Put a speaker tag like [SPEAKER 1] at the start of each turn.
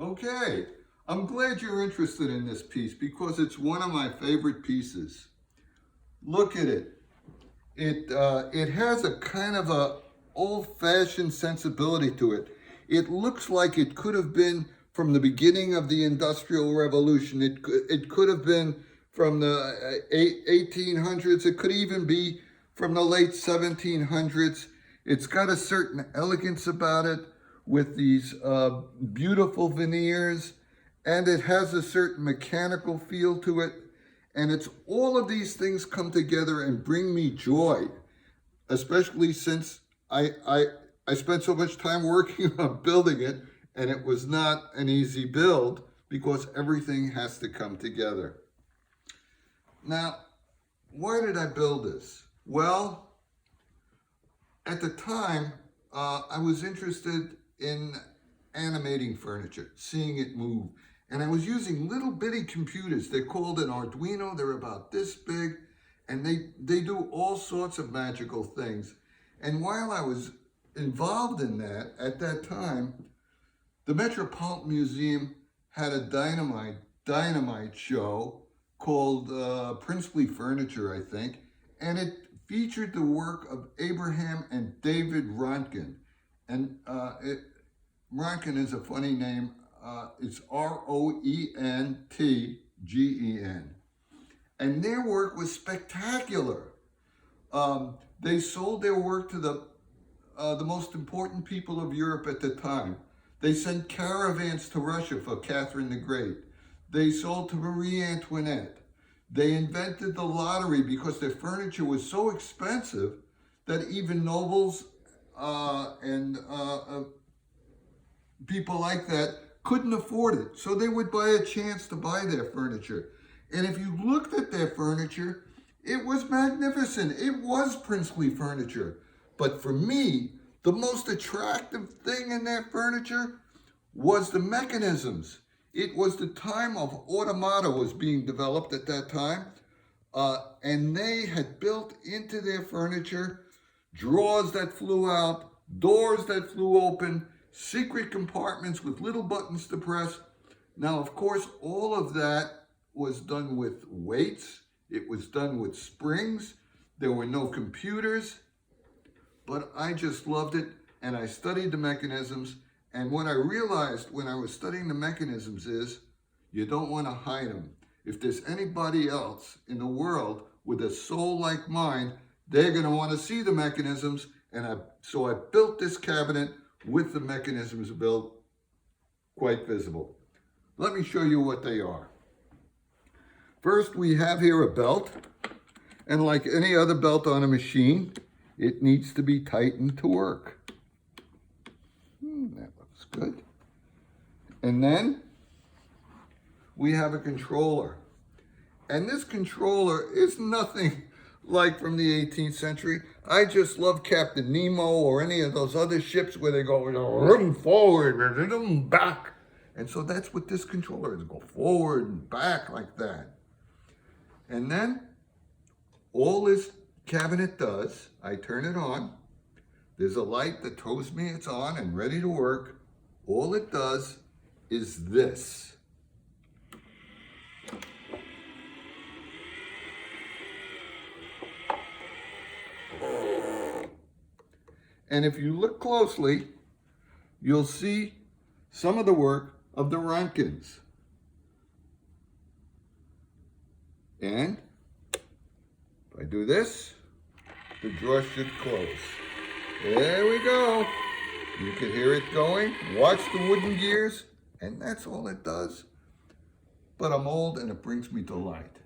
[SPEAKER 1] Okay, I'm glad you're interested in this piece because it's one of my favorite pieces. Look at it. It has a kind of a old-fashioned sensibility to it. It looks like it could have been from the beginning of the Industrial Revolution. It could have been from the 1800s. It could even be from the late 1700s. It's got a certain elegance about it with these beautiful veneers, and it has a certain mechanical feel to it. And it's all of these things come together and bring me joy, especially since I spent so much time working on building it, and it was not an easy build because everything has to come together. Now, why did I build this? Well, at the time, I was interested in animating furniture, seeing it move. And I was using little bitty computers. They're called an Arduino. They're about this big, and they do all sorts of magical things. And while I was involved in that, at that time, the Metropolitan Museum had a dynamite show called Princely Furniture, I think, and it featured the work of Abraham and David Rontgen. And Rontgen is a funny name. It's Roentgen. And their work was spectacular. They sold their work to the most important people of Europe at the time. They sent caravans to Russia for Catherine the Great. They sold to Marie Antoinette. They invented the lottery because their furniture was so expensive that even nobles and people like that couldn't afford it. So they would buy a chance to buy their furniture. And if you looked at their furniture, it was magnificent. It was princely furniture. But for me, the most attractive thing in their furniture was the mechanisms. It was the time of automata was being developed at that time. And they had built into their furniture drawers that flew out, doors that flew open, secret compartments with little buttons to press. Now, of course, all of that was done with weights. It was done with springs. There were no computers, but I just loved it, and I studied the mechanisms. And what I realized when I was studying the mechanisms is you don't want to hide them. If there's anybody else in the world with a soul like mine, they're going to want to see the mechanisms. And so I built this cabinet with the mechanisms built quite visible. Let me show you what they are. First, we have here a belt, and like any other belt on a machine, it needs to be tightened to work. That looks good. And then we have a controller. And this controller is nothing like from the 18th century. I just love Captain Nemo or any of those other ships where they go run forward, run back. And so that's what this controller is, go forward and back like that. And then all this cabinet does, I turn it on. There's a light that tells me it's on and ready to work. All it does is this. And if you look closely, you'll see some of the work of the Roentgens. And if I do this, the drawer should close. There we go. You can hear it going. Watch the wooden gears, and that's all it does. But I'm old and it brings me delight.